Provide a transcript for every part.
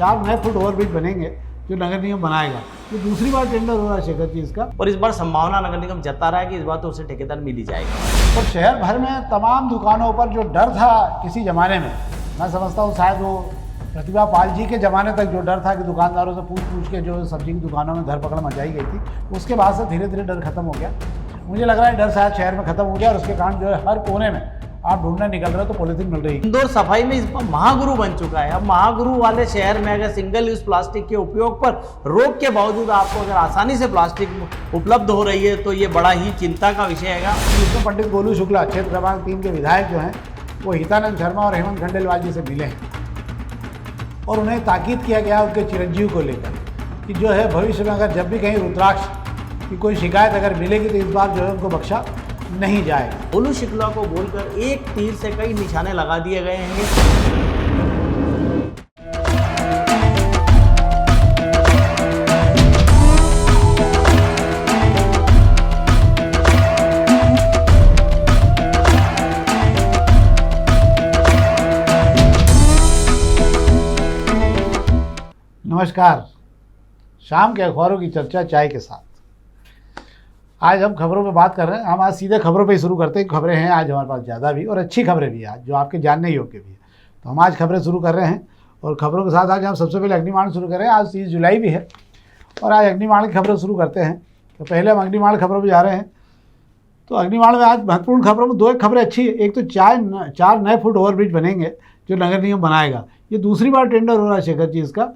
4 नए foot overbridge बनेंगे जो नगर निगम बनाएगा। ये दूसरी बार टेंडर हो रहा है शेखर जी इसका, और इस बार संभावना नगर निगम जता रहा है कि इस बार तो उसे ठेकेदार मिल ही जाएगा। और शहर भर में तमाम दुकानों पर जो डर था किसी ज़माने में, मैं समझता हूँ शायद वो प्रतिभा पाल जी के ज़माने तक जो डर था कि दुकानदारों से पूछ के जो सब्जी की दुकानों में धरपकड़ मचाई गई थी, उसके बाद से धीरे धीरे डर खत्म हो गया। मुझे लग रहा है डर शायद शहर में खत्म हो गया और उसके कारण जो है हर कोने में आप ढूंढने निकल रहे हो तो पॉलीथीन मिल रही है। इंदौर सफाई में इस बार महागुरु बन चुका है। अब महागुरु वाले शहर में अगर सिंगल यूज प्लास्टिक के उपयोग पर रोक के बावजूद आपको अगर आसानी से प्लास्टिक उपलब्ध हो रही है तो ये बड़ा ही चिंता का विषय है। इसमें पंडित गोलू शुक्ला क्षेत्र क्रमांक 3 के विधायक जो हैं वो हितानंद शर्मा और हेमंत खंडेलवाल जी से मिले हैं और उन्हें ताकीद किया गया उनके चिरंजीव को लेकर कि जो है भविष्य में अगर जब भी कहीं रुद्राक्ष की कोई शिकायत अगर मिलेगी तो इस बार जो है उनको बख्शा नहीं जाएगा। गोलू शुक्ला को बोलकर एक तीर से कई निशाने लगा दिए गए हैं। नमस्कार, शाम के अखबारों की चर्चा चाय के साथ। आज हम खबरों पे बात कर रहे हैं। हम आज सीधे खबरों पे ही शुरू करते हैं। खबरें हैं आज हमारे पास ज़्यादा भी और अच्छी खबरें भी आज जो आपके जानने योग्य भी है। तो हम आज खबरें शुरू कर रहे हैं और खबरों के साथ आज हम सबसे पहले अग्निमाण शुरू कर रहे हैं। आज 30 जुलाई भी है और आज अग्निमाण की खबरें शुरू करते हैं। तो पहले हम अग्निमाण खबरों पर जा रहे हैं। तो अग्निमाण में आज महत्वपूर्ण खबरों में 2 खबरें अच्छी है। एक तो 4 नए फुट ओवरब्रिज बनेंगे जो नगर निगम बनाएगा। ये दूसरी बार टेंडर हो रहा है शेखर जी इसका,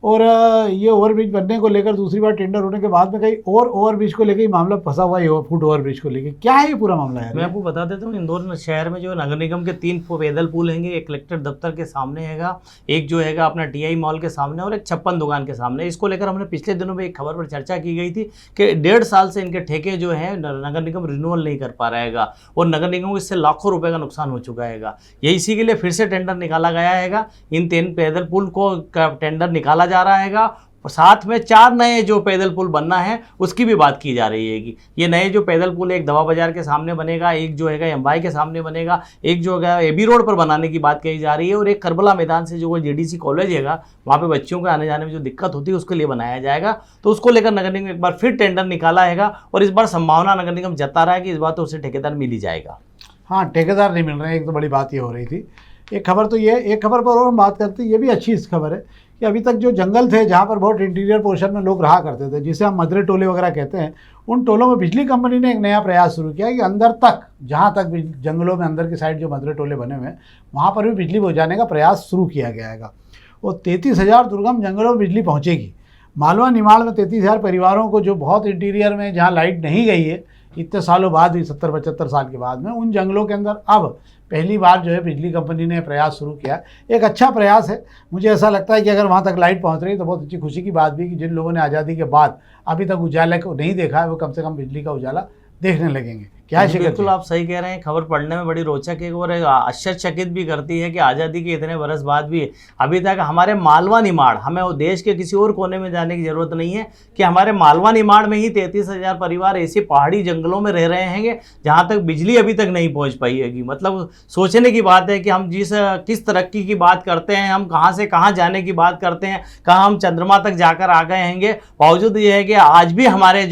और ये ओवरब्रिज बनने को लेकर दूसरी बार टेंडर होने के बाद में कहीं और ओवरब्रिज को लेकर मामला फंसा हुआ है। फुट ओवरब्रिज को लेकर क्या है ये पूरा मामला है? मैं आपको बता देता हूँ, इंदौर शहर में जो नगर निगम के 3 पैदल पुल हैंगे। एक कलेक्टर दफ्तर के सामने हैगा, एक जो हैगा अपना टीआई मॉल के सामने और एक 56 दुकान के सामने। इसको लेकर हमने पिछले दिनों में एक खबर पर चर्चा की गई थी कि 1.5 साल से इनके ठेके जो है नगर निगम रिन्यूअल नहीं कर पा रहेगा और नगर निगम को इससे लाखों रुपये का नुकसान हो चुका है। ये इसी के लिए फिर से टेंडर निकाला गया है। इन 3 पैदल पुल को टेंडर निकाला जा रहा है और साथ में 4 नए जो पैदल पुल बनना है उसकी भी बात की जा रही है कि ये नए जो पैदल पुल एक दवा बाजार के सामने बनेगा, एक जो है एम्बाई के सामने बनेगा, एक जो है एबी रोड पर बनाने की बात कही जा रही है और एक करबला मैदान से जो जेडीसी कॉलेज है वहाँ पे बच्चों के आने जाने में जो दिक्कत होती है उसके लिए बनाया जाएगा। तो उसको लेकर नगर निगम एक बार फिर टेंडर निकाला है और इस बार संभावना नगर निगम जता रहा है कि इस बार तो उसे ठेकेदार मिल ही जाएगा। हाँ, ठेकेदार नहीं मिल रहे हैं, एक तो बड़ी बात ये हो रही थी। एक खबर तो ये, एक खबर पर और हम बात करते हैं, ये भी अच्छी इस खबर है कि अभी तक जो जंगल थे जहाँ पर बहुत इंटीरियर पोर्शन में लोग रहा करते थे, जिसे हम मदरे टोले वगैरह कहते हैं, उन टोलों में बिजली कंपनी ने एक नया प्रयास शुरू किया कि अंदर तक, जहाँ तक जंगलों में अंदर की साइड जो मदरे टोले बने हुए हैं वहाँ पर भी बिजली पहुँचाने का प्रयास शुरू किया गया है। और 33,000 दुर्गम जंगलों में बिजली पहुँचेगी। मालवा निमाड़ में 33,000 परिवारों को जो बहुत इंटीरियर में जहाँ लाइट नहीं गई है इतने सालों बाद भी, 70-75 साल के बाद में, उन जंगलों के अंदर अब पहली बार जो है बिजली कंपनी ने प्रयास शुरू किया। एक अच्छा प्रयास है। मुझे ऐसा लगता है कि अगर वहाँ तक लाइट पहुँच रही है तो बहुत अच्छी खुशी की बात भी कि जिन लोगों ने आज़ादी के बाद अभी तक उजाला को नहीं देखा है वो कम से कम बिजली का उजाला देखने लगेंगे। क्या है? बिल्कुल आप सही कह रहे हैं। खबर पढ़ने में बड़ी रोचक है और आश्चर्यचकित भी करती है कि आज़ादी के इतने बरस बाद भी अभी तक हमारे मालवा निमाड़, हमें वो देश के किसी और कोने में जाने की ज़रूरत नहीं है कि हमारे मालवा निमाड़ में ही 33,000 परिवार ऐसे पहाड़ी जंगलों में रह रहे हैं जहाँ तक बिजली अभी तक नहीं पहुँच पाई है। मतलब सोचने की बात है कि हम किस तरक्की की बात करते हैं, हम कहाँ से कहाँ जाने की बात करते हैं, कहाँ हम चंद्रमा तक जाकर आ गए हैं। बावजूद ये है कि आज भी हमारे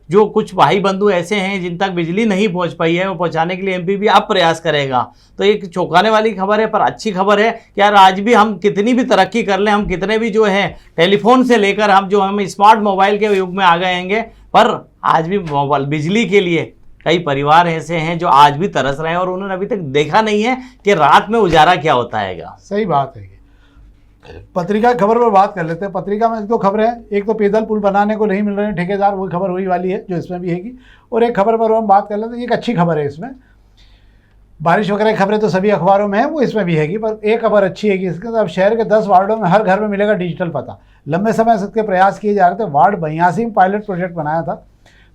जो कुछ भाई बंधु ऐसे हैं जिन तक बिजली नहीं पहुंच पाई है, वो पहुंचाने के लिए एमपी भी अब प्रयास करेगा। तो एक चौंकाने वाली खबर है, पर अच्छी खबर है कि यार आज भी हम कितनी भी तरक्की कर लें, हम कितने भी जो है टेलीफोन से लेकर हम स्मार्ट मोबाइल के युग में आ गए हैं, पर आज भी मोबाइल बिजली के लिए कई परिवार ऐसे हैं जो आज भी तरस रहे हैं और उन्होंने अभी तक देखा नहीं है कि रात में उजाला क्या होता है। सही बात है। पत्रिका खबर पर बात कर लेते हैं। पत्रिका में 2 खबरें हैं। एक तो पैदल पुल बनाने को नहीं मिल रहे हैं ठेकेदार, वही खबर वही वाली है जो इसमें भी हैगी। और एक खबर पर हम बात कर लेते हैं, एक अच्छी खबर है। इसमें बारिश वगैरह की खबरें तो सभी अखबारों में है, वो इसमें भी हैगी, पर एक खबर अच्छी है कि इसके अब शहर के 10 वार्डों में हर घर में मिलेगा डिजिटल पता। लंबे समय से इसके प्रयास किए जा रहे थे। वार्ड 82 में पायलट प्रोजेक्ट बनाया था,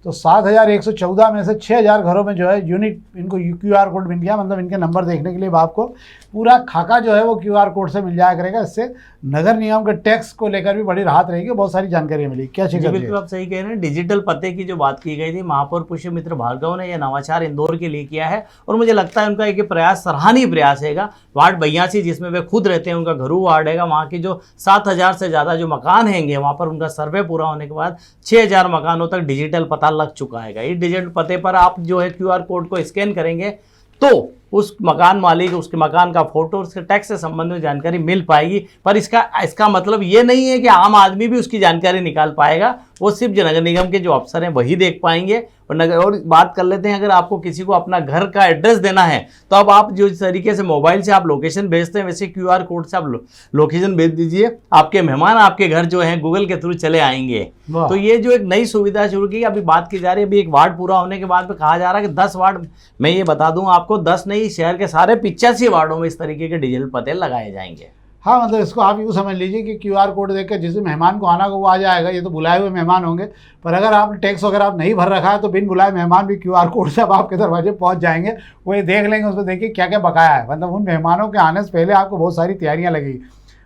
तो 7,114 में से 6,000 घरों में जो है यूनिक इनको QR कोड मिल गया, मतलब इनके नंबर देखने के लिए अब आपको पूरा खाका जो है वो QR कोड से मिल जाया करेगा। इससे नगर निगम के टैक्स को लेकर भी बड़ी राहत रहेगी, बहुत सारी जानकारी मिली। क्या जी शेखर जी? बिल्कुल आप सही कह रहे हैं। डिजिटल पते की जो बात की गई थी, महापौर पुष्यमित्र भार्गव ने यह नवाचार इंदौर के लिए किया है और मुझे लगता है उनका एक प्रयास सराहनीय प्रयास है। वार्ड 82 जिसमें वे खुद रहते हैं, उनका घरू वार्ड है, वहाँ की जो 7,000 से ज़्यादा जो मकान हैंगे, वहाँ पर उनका सर्वे पूरा होने के बाद 6,000 मकानों तक डिजिटल पता लग चुका है। इस डिजिटल पते पर आप जो है QR कोड को स्कैन करेंगे तो उस मकान मालिक, उसके मकान का फोटो, उसके टैक्स से संबंधित जानकारी मिल पाएगी। पर इसका मतलब ये नहीं है कि आम आदमी भी उसकी जानकारी निकाल पाएगा, वो सिर्फ जो नगर निगम के जो अफसर हैं वही देख पाएंगे। और बात कर लेते हैं, अगर आपको किसी को अपना घर का एड्रेस देना है तो अब आप जो तरीके से मोबाइल से आप लोकेशन भेजते हैं, वैसे QR कोड से आप लोकेशन भेज दीजिए, आपके मेहमान आपके घर जो है गूगल के थ्रू चले आएंगे। तो ये जो एक नई सुविधा शुरू की, अभी बात की जा रही है, अभी एक वार्ड पूरा होने के बाद कहा जा रहा है कि 10 वार्ड, मैं ये बता दूं आपको, 10 नहीं, शहर के सारे 85 वार्डों में इस तरीके के डिजिटल पते लगाए जाएंगे। हाँ, मतलब इसको आप यूँ समझ लीजिए कि QR कोड देख कर जिस मेहमान को आना को वो आ जाएगा। ये तो बुलाए हुए मेहमान होंगे, पर अगर आपने टैक्स वगैरह आप नहीं भर रखा है तो बिन बुलाए मेहमान भी QR कोड से अब आपके दरवाजे पहुंच जाएंगे। वो ये देख लेंगे, उसमें देखिए क्या क्या बकाया है। मतलब उन मेहमानों के आने से पहले आपको बहुत सारी तैयारियाँ लगेगी,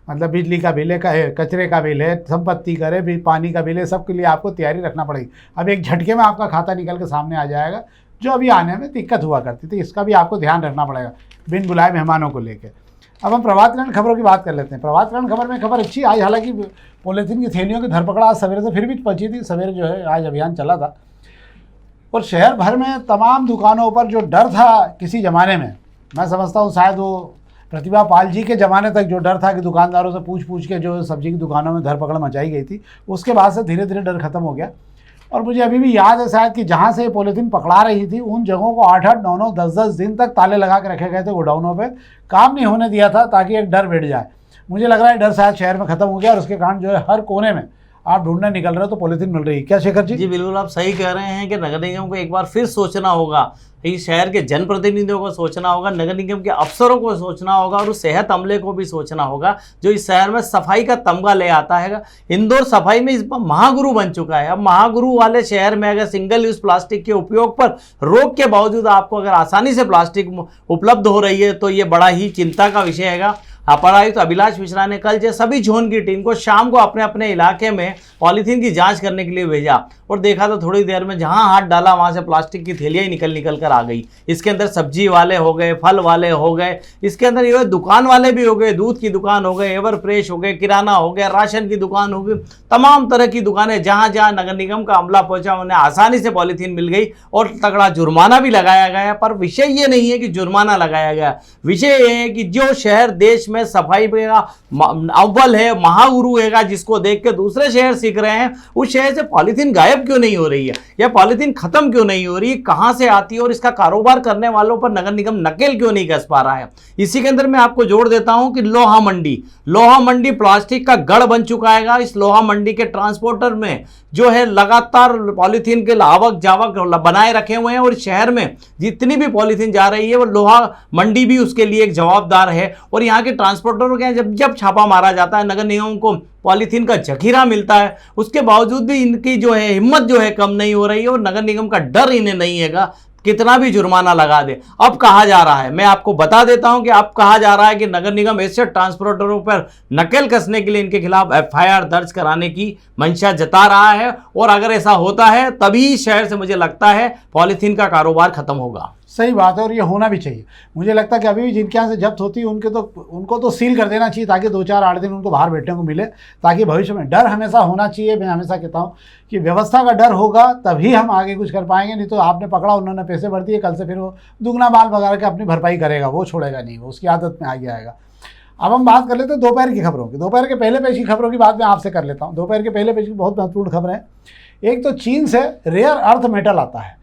मतलब बिजली का बिल है, कचरे का बिल है, संपत्ति कर है, पानी का बिल है, सबके लिए आपको तैयारी रखना पड़ेगी। अब एक झटके में आपका खाता निकल के सामने आ जाएगा, जो अभी आने में दिक्कत हुआ करती थी। इसका भी आपको ध्यान रखना पड़ेगा बिन बुलाए मेहमानों को लेकर। अब हम प्रभातकरण खबरों की बात कर लेते हैं। प्रभातकरण खबर में खबर अच्छी आज, हालांकि पॉलीथीन की थैलियों की धरपकड़ आज सवेरे से फिर भी पहुंची थी। सवेरे जो है आज अभियान चला था और शहर भर में तमाम दुकानों पर जो डर था किसी ज़माने में, मैं समझता हूँ शायद वो प्रतिभा पाल जी के ज़माने तक जो डर था कि दुकानदारों से पूछ के जो सब्जी की दुकानों में धरपकड़ मचाई गई थी, उसके बाद से धीरे धीरे डर खत्म हो गया। और मुझे अभी भी याद है शायद कि जहाँ से पॉलीथीन पकड़ा रही थी उन जगहों को 8-8, 9-9, 10-10 दिन तक ताले लगा के रखे गए थे गोडाउनों पे, काम नहीं होने दिया था ताकि एक डर बैठ जाए। मुझे लग रहा है डर शायद शहर में खत्म हो गया और उसके कारण जो है हर कोने में आप ढूंढने निकल रहे हो तो पॉलीथीन मिल रही है। क्या शेखर जी? जी बिल्कुल आप सही कह रहे हैं कि नगर निगम को एक बार फिर सोचना होगा, इस शहर के जनप्रतिनिधियों को सोचना होगा, नगर निगम के अफसरों को सोचना होगा और उस सेहत अमले को भी सोचना होगा जो इस शहर में सफाई का तमगा ले आता है। इंदौर सफाई में इस महागुरु बन चुका है। अब महागुरु वाले शहर में अगर सिंगल यूज प्लास्टिक के उपयोग पर रोक के बावजूद आपको अगर आसानी से प्लास्टिक उपलब्ध हो रही है तो ये बड़ा ही चिंता का विषय है। अपर आयुक्त अभिलाष मिश्रा ने कल जो सभी जोन की टीम को शाम को अपने अपने इलाके में पॉलीथीन की जांच करने के लिए भेजा और देखा तो थोड़ी देर में जहां हाथ डाला वहां से प्लास्टिक की थैलियां ही निकल कर आ गई। इसके अंदर सब्जी वाले हो गए, फल वाले हो गए, इसके अंदर ये दुकान वाले भी हो गए, दूध की दुकान हो गए, एवर फ्रेश हो गए, किराना हो गया, राशन की दुकान हो गई, तमाम तरह की दुकानें जहां जहां नगर निगम का अमला पहुंचा उन्हें आसानी से पॉलीथीन मिल गई और तगड़ा जुर्माना भी लगाया गया। पर विषय ये नहीं है कि जुर्माना लगाया गया, विषय ये है कि जो शहर देश में सफाई का अव्वल है, महागुरु है, जिसको देख के दूसरे शहर सीख रहे हैं, उस शहर से पॉलीथीन गायब क्यों नहीं हो रही है या पॉलीथीन खत्म क्यों नहीं हो रही है, कहां से आती है और इसका कारोबार करने वालों पर नगर निगम नकेल क्यों नहीं कस पा रहा है। इसी के अंदर मैं आपको जोड़ देता हूं कि लोहा मंडी प्लास्टिक का गढ़ बन चुका है। इस लोहा मंडी के ट्रांसपोर्टर में जो है लगातार पॉलीथीन के आवक जावक बनाए रखे हुए हैं और शहर में जितनी भी पॉलीथीन जा रही है वो लोहा मंडी भी उसके लिए एक जवाबदार है। और यहाँ के ट्रांसपोर्टरों के जब छापा मारा जाता है, नगर निगम को पॉलीथीन का जखीरा मिलता है, उसके बावजूद भी इनकी जो है हिम्मत जो है कम नहीं हो रही है और नगर निगम का डर इन्हें नहीं है कितना भी जुर्माना लगा दे। अब कहा जा रहा है, मैं आपको बता देता हूं कि अब कहा जा रहा है कि नगर निगम ऐसे ट्रांसपोर्टरों पर नकेल कसने के लिए इनके खिलाफ FIR दर्ज कराने की मंशा जता रहा है और अगर ऐसा होता है तभी शहर से मुझे लगता है पॉलीथीन का कारोबार खत्म होगा। सही बात है और ये होना भी चाहिए। मुझे लगता है कि अभी भी जिनके यहाँ से जब्त होती है उनको तो सील कर देना चाहिए ताकि 2-4-8 दिन उनको बाहर बैठने को मिले, ताकि भविष्य में डर हमेशा होना चाहिए। मैं हमेशा कहता हूँ कि व्यवस्था का डर होगा तभी हम आगे कुछ कर पाएंगे, नहीं तो आपने पकड़ा, उन्होंने पैसे भर दिए, कल से फिर वो दुगना माल वगैरह के अपनी भरपाई करेगा, वो छोड़ेगा नहीं, वो उसकी आदत में आ जाएगा। अब हम बात कर लेते हैं दोपहर की खबरों की। दोपहर के पहले पेज की खबरों की बात मैं आपसे कर लेता हूँ। दोपहर के पहले पेज की बहुत महत्वपूर्ण खबर है। एक तो चीन से रेयर अर्थ मेटल आता है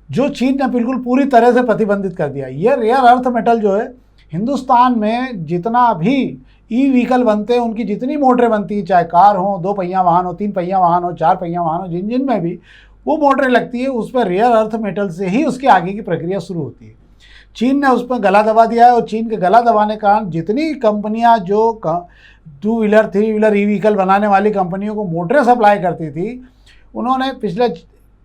जो चीन ने बिल्कुल पूरी तरह से प्रतिबंधित कर दिया। ये रेयर अर्थ मेटल जो है हिंदुस्तान में जितना भी व्हीकल बनते हैं, उनकी जितनी मोटरें बनती हैं, चाहे कार हो, 2 पहिया वाहन हो, 3 पहिया वाहन हो, 4 पहिया वाहन हो, जिन में भी वो मोटरें लगती है उस पर रेयर अर्थ मेटल से ही उसके आगे की प्रक्रिया शुरू होती है। चीन ने उस पर गला दबा दिया है और चीन के गला दबाने के कारण जितनी कंपनियां जो 2 व्हीलर 3 व्हीलर व्हीकल बनाने वाली कंपनियों को मोटरें सप्लाई करती थी, उन्होंने पिछले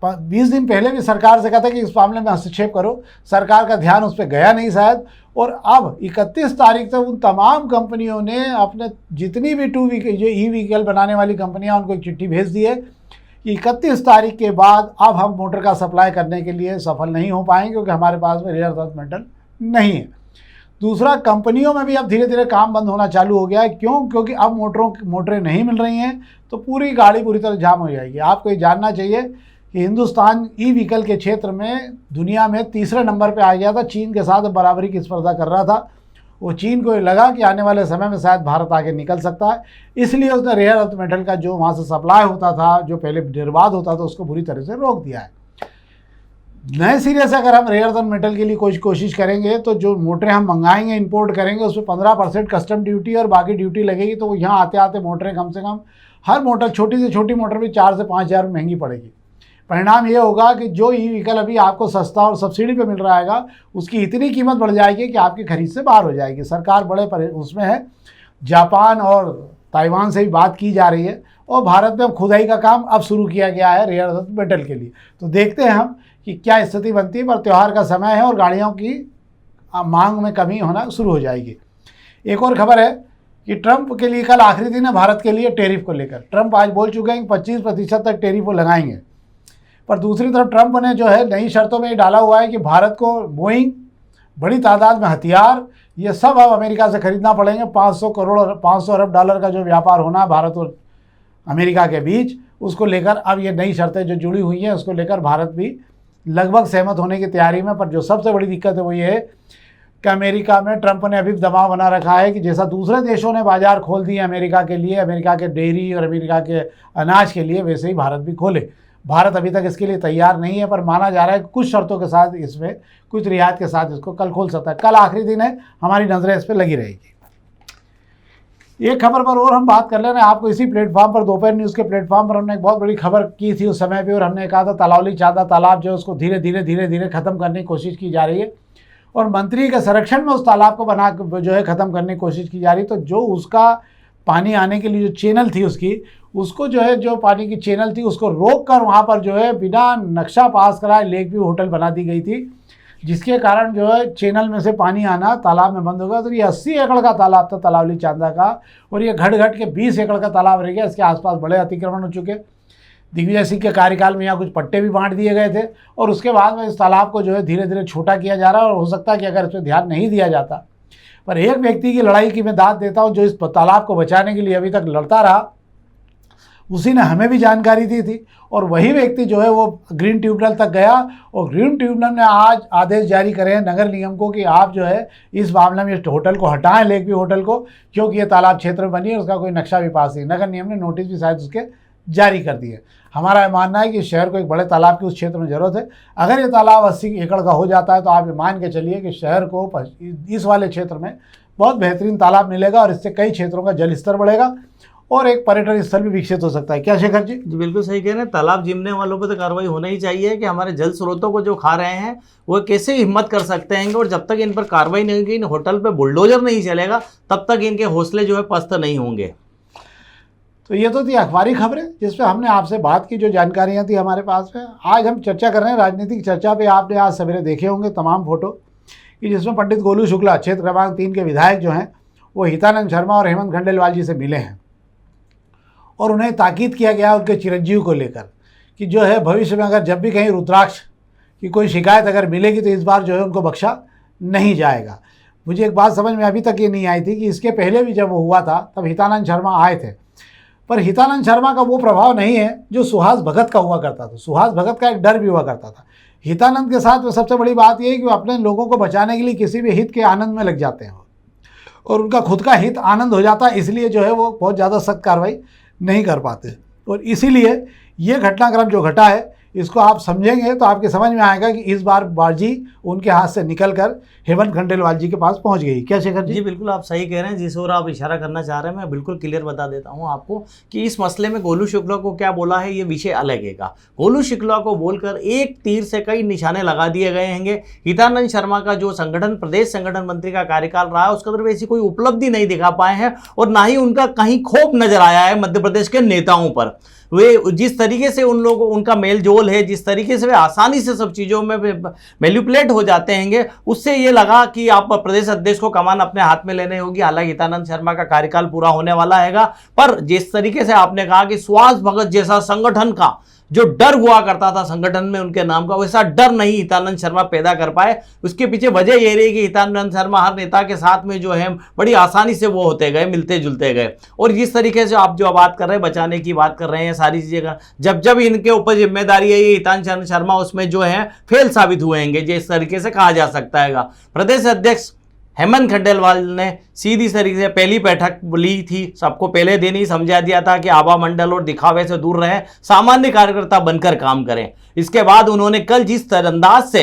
20 दिन पहले भी सरकार से कहा था कि इस मामले में हस्तक्षेप करो, सरकार का ध्यान उस पर गया नहीं शायद। और अब 31 तारीख तक उन तमाम कंपनियों ने अपने जितनी भी जो ई व्हीकल बनाने वाली कंपनियां, उनको एक चिट्ठी भेज दी है कि 31 तारीख के बाद अब हम मोटर का सप्लाई करने के लिए सफल नहीं हो पाएंगे, क्योंकि हमारे पास में रेयर अर्थ मेटल नहीं है। दूसरा, कंपनियों में भी अब धीरे धीरे काम बंद होना चालू हो गया है। क्यों? क्योंकि अब मोटरें नहीं मिल रही हैं, तो पूरी गाड़ी पूरी तरह जाम हो जाएगी। आपको ये जानना चाहिए कि हिंदुस्तान ई व्हीकल के क्षेत्र में दुनिया में तीसरे नंबर पे आ गया था, चीन के साथ बराबरी की स्पर्धा कर रहा था। वो चीन को लगा कि आने वाले समय में शायद भारत आगे निकल सकता है, इसलिए उसने रेयर अर्थ मेटल का जो वहाँ से सप्लाई होता था, जो पहले निर्बाध होता था, उसको बुरी तरह से रोक दिया है। नए सिरे से अगर हम रेयर अर्थ मेटल के लिए कोशिश करेंगे तो जो मोटरें हम मंगाएंगे, इंपोर्ट करेंगे, उस पर 15% कस्टम ड्यूटी और बाकी ड्यूटी लगेगी। तो यहाँ आते आते मोटरें कम से कम, हर मोटर छोटी से छोटी मोटर भी 4 से 5 हज़ार महंगी पड़ेगी। परिणाम ये होगा कि जो ई व्हीकल अभी आपको सस्ता और सब्सिडी पे मिल रहा है, उसकी इतनी कीमत बढ़ जाएगी कि आपकी खरीद से बाहर हो जाएगी। सरकार बड़े उसमें है, जापान और ताइवान से भी बात की जा रही है, और भारत में अब खुदाई का काम अब शुरू किया गया है रेयर अर्थ मेटल के लिए। तो देखते हैं हम कि क्या स्थिति बनती है। पर त्यौहार का समय है और गाड़ियों की मांग में कमी होना शुरू हो जाएगी। एक और खबर है कि ट्रंप के लिए कल आखिरी दिन है भारत के लिए टैरिफ को लेकर। ट्रंप आज बोल चुके हैं कि 25% तक टैरिफ वो लगाएंगे। पर दूसरी तरफ ट्रंप ने जो है नई शर्तों में डाला हुआ है कि भारत को बोइंग, बड़ी तादाद में हथियार, ये सब अब अमेरिका से खरीदना पड़ेंगे। 500 अरब डॉलर का जो व्यापार होना है भारत और अमेरिका के बीच, उसको लेकर अब ये नई शर्तें जो जुड़ी हुई हैं, उसको लेकर भारत भी लगभग सहमत होने की तैयारी में। पर जो सबसे बड़ी दिक्कत है वो ये है कि अमेरिका में ट्रंप ने अभी दबाव बना रखा है कि जैसा दूसरे देशों ने बाजार खोल दिए अमेरिका के लिए, अमेरिका के डेयरी और अमेरिका के अनाज के लिए, वैसे ही भारत भी खोले। भारत अभी तक इसके लिए तैयार नहीं है, पर माना जा रहा है कि कुछ शर्तों के साथ, इसमें कुछ रियायत के साथ इसको कल खोल सकता है। कल आखिरी दिन है, हमारी नज़रें इस पर लगी रहेगी। एक खबर पर और हम बात कर ले रहे हैं आपको इसी प्लेटफॉर्म पर, दोपहर न्यूज़ के प्लेटफॉर्म पर हमने एक बहुत बड़ी खबर की थी उस समय पे, और हमने कहा था तलावली चांदा तालाब जो है उसको धीरे धीरे ख़त्म करने की कोशिश की जा रही है, और मंत्री के संरक्षण में उस तालाब को बना जो है ख़त्म करने की कोशिश की जा रही है। तो जो उसका पानी आने के लिए जो चैनल थी उसको जो है, जो पानी की चैनल थी उसको रोक कर वहाँ पर जो है बिना नक्शा पास कराए लेक व्यू होटल बना दी गई थी, जिसके कारण जो है चैनल में से पानी आना तालाब में बंद हो गया। तो ये 80 एकड़ का तालाब था तलावली चांदा का, और ये घट के 20 एकड़ का तालाब रह गया। इसके आसपास बड़े अतिक्रमण हो चुके। दिग्विजय सिंह के कार्यकाल में यहाँ कुछ पट्टे भी बांट दिए गए थे, और उसके बाद में इस तालाब को जो है धीरे धीरे छोटा किया जा रहा है। और हो सकता है कि अगर इस पर ध्यान नहीं दिया जाता, पर एक व्यक्ति की लड़ाई की मैं दाद देता हूँ जो इस तालाब को बचाने के लिए अभी तक लड़ता रहा, उसी ने हमें भी जानकारी दी थी, और वही व्यक्ति जो है वो ग्रीन ट्रिब्यूनल तक गया, और ग्रीन ट्रिब्यूनल ने आज आदेश जारी करे हैं नगर निगम को कि आप जो है इस मामले में इस होटल को हटाएं, लेक व्यू होटल को, क्योंकि ये तालाब क्षेत्र में बनी है, उसका कोई नक्शा भी पास नहीं। नगर निगम ने नोटिस भी शायद उसके जारी कर दिए। हमारा मानना है कि शहर को एक बड़े तालाब की उस क्षेत्र में ज़रूरत है। अगर ये तालाब 80 एकड़ का हो जाता है तो आप ये मान के चलिए कि शहर को इस वाले क्षेत्र में बहुत बेहतरीन तालाब मिलेगा, और इससे कई क्षेत्रों का जल स्तर बढ़ेगा और एक पर्यटन स्थल भी विकसित हो सकता है। क्या शेखर जी? जी बिल्कुल सही कह रहे हैं। तालाब जीमने वालों पर तो कार्रवाई होना ही चाहिए कि हमारे जल स्रोतों को जो खा रहे हैं वो कैसे हिम्मत कर सकते हैं, और जब तक इन पर कार्रवाई नहीं होगी, इन होटल पे बुलडोजर नहीं चलेगा, तब तक इनके हौसले जो है पस्त नहीं होंगे। तो ये तो थी अखबारी खबरें जिस पे हमने आपसे बात की, जो जानकारियाँ थी हमारे पास में। आज हम चर्चा कर रहे हैं राजनीतिक चर्चा पे। आपने आज सवेरे देखे होंगे तमाम फोटो कि जिसमें पंडित गोलू शुक्ला क्षेत्र क्रमांक 3 के विधायक जो हैं वो हितानंद शर्मा और हेमंत खंडेलवाल जी से मिले हैं, और उन्हें ताकीद किया गया उनके चिरंजीव को लेकर कि जो है भविष्य में अगर जब भी कहीं रुद्राक्ष की कोई शिकायत अगर मिलेगी तो इस बार जो है उनको बख्शा नहीं जाएगा। मुझे एक बात समझ में अभी तक ये नहीं आई थी कि इसके पहले भी जब वो हुआ था तब हितानंद शर्मा आए थे, पर हितानंद शर्मा का वो प्रभाव नहीं है जो सुहास भगत का हुआ करता था। सुहास भगत का एक डर भी हुआ करता था। हितानंद के साथ में सबसे बड़ी बात ये है कि वो अपने लोगों को बचाने के लिए किसी भी हित के आनंद में लग जाते हैं, और उनका खुद का हित आनंद हो जाता है, इसलिए जो है वो बहुत ज़्यादा सख्त कार्रवाई नहीं कर पाते। और इसीलिए ये घटनाक्रम जो घटा है इसको आप समझेंगे तो आपके समझ में आएगा कि इस बार बाजी उनके हाथ से निकलकर हेमंत खंडेलवाल जी के पास पहुंच गई। क्या शेखर जी? जी बिल्कुल आप सही कह रहे हैं। जिस ओर आप इशारा करना चाह रहे हैं मैं बिल्कुल क्लियर बता देता हूं आपको कि इस मसले में गोलू शुक्ला को क्या बोला है, ये विषय अलग है का। गोलू शुक्ला को बोलकर एक तीर से कई निशाने लगा दिए गए हैं। हितानंद शर्मा का जो संगठन प्रदेश संगठन मंत्री का कार्यकाल रहा है उसका तरफ ऐसी कोई उपलब्धि नहीं दिखा पाए हैं, और ना ही उनका कहीं खौफ नजर आया है मध्य प्रदेश के नेताओं पर। वे जिस तरीके से उन लोगों उनका मेलजोल माहौल है, जिस तरीके से वे आसानी से सब चीज़ों में मैनिपुलेट हो जाते हैं, उससे ये लगा कि आप प्रदेश अध्यक्ष को कमान अपने हाथ में लेने होगी। हालांकि हितानंद शर्मा का कार्यकाल पूरा होने वाला हैगा, पर जिस तरीके से आपने कहा कि सुहास भगत जैसा संगठन का जो डर हुआ करता था संगठन में उनके नाम का, वैसा डर नहीं हितानंद शर्मा पैदा कर पाए। उसके पीछे वजह ये रही कि हितानंद शर्मा हर नेता के साथ में जो है बड़ी आसानी से वो होते गए, मिलते जुलते गए। और जिस तरीके से आप जो बात कर रहे हैं, बचाने की बात कर रहे हैं, सारी चीज़ें का जब जब इनके ऊपर जिम्मेदारी है, ये हितानंद शर्मा उसमें जो है फेल साबित हुए हैं, जिस तरीके से कहा जा सकता है। प्रदेश अध्यक्ष हेमंत खंडेलवाल ने सीधी तरीके से पहली बैठक ली थी, सबको पहले दिन ही समझा दिया था कि आभा मंडल और दिखावे से दूर रहें, सामान्य कार्यकर्ता बनकर काम करें। इसके बाद उन्होंने कल जिस अंदाज से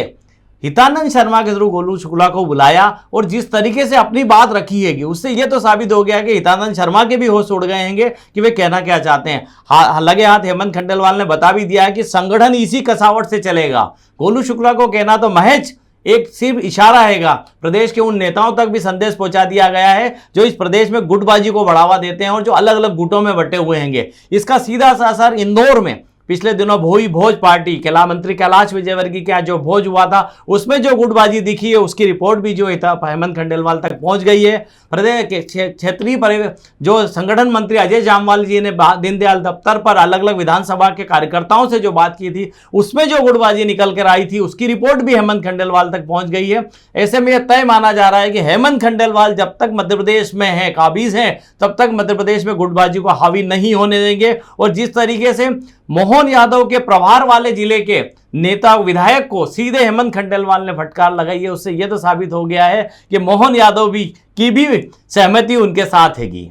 हितानंद शर्मा के थ्रू गोलू शुक्ला को बुलाया और जिस तरीके से अपनी बात रखी है, उससे यह तो साबित हो गया कि हितानंद शर्मा के भी होश उड़ गए हैं कि वे कहना क्या चाहते हैं। लगे हाथ हेमंत खंडेलवाल ने बता भी दिया है कि संगठन इसी कसावट से चलेगा। गोलू शुक्ला को कहना तो महज एक सिर्फ इशारा हैगा। प्रदेश के उन नेताओं तक भी संदेश पहुंचा दिया गया है जो इस प्रदेश में गुटबाजी को बढ़ावा देते हैं और जो अलग अलग गुटों में बटे हुए हैं। इसका सीधा सा असर इंदौर में पिछले दिनों भोज पार्टी मंत्री कैलाश विजयवर्गीय का जो भोज हुआ था, उसमें जो गुटबाजी दिखी है, उसकी रिपोर्ट भी जो हेमंत खंडेलवाल तक पहुंच गई है। प्रदेश के क्षेत्रीय जो संगठन मंत्री अजय जामवाल जी ने दीनदयाल दफ्तर पर अलग अलग विधानसभा के कार्यकर्ताओं से जो बात की थी, उसमें जो गुटबाजी निकल कर आई थी, उसकी रिपोर्ट भी हेमंत खंडेलवाल तक पहुंच गई है। ऐसे में यह तय माना जा रहा है कि हेमंत खंडेलवाल जब तक मध्य प्रदेश में है, काबिज हैं, तब तक मध्य प्रदेश में गुटबाजी को हावी नहीं होने देंगे। और जिस तरीके से मोहन यादव के प्रभार वाले जिले के नेता विधायक को सीधे हेमंत खंडेलवाल ने फटकार लगाई है, उससे यह तो साबित हो गया है कि मोहन यादव की भी सहमति उनके साथ हैगी।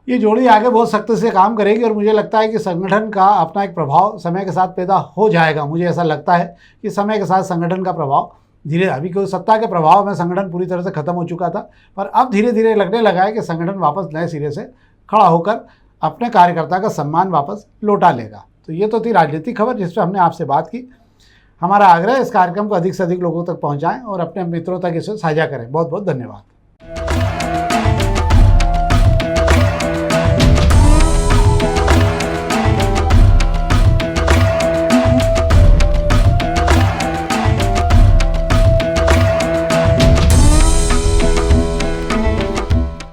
ये जोड़ी आगे बहुत सख्ती से काम करेगी और मुझे लगता है कि संगठन का अपना एक प्रभाव समय के साथ पैदा हो जाएगा। मुझे ऐसा लगता है कि समय के साथ संगठन का प्रभाव धीरे, अभी कोई सत्ता के प्रभाव में संगठन पूरी तरह से खत्म हो चुका था, पर अब धीरे धीरे लगने लगा है कि संगठन वापस नए सिरे से खड़ा होकर अपने कार्यकर्ता का सम्मान वापस लौटा लेगा। तो ये तो थी राजनीतिक खबर जिस पर हमने आपसे बात की। हमारा आग्रह है इस कार्यक्रम को अधिक से अधिक लोगों तक पहुंचाएं और अपने मित्रों तक इसे साझा करें। बहुत बहुत धन्यवाद।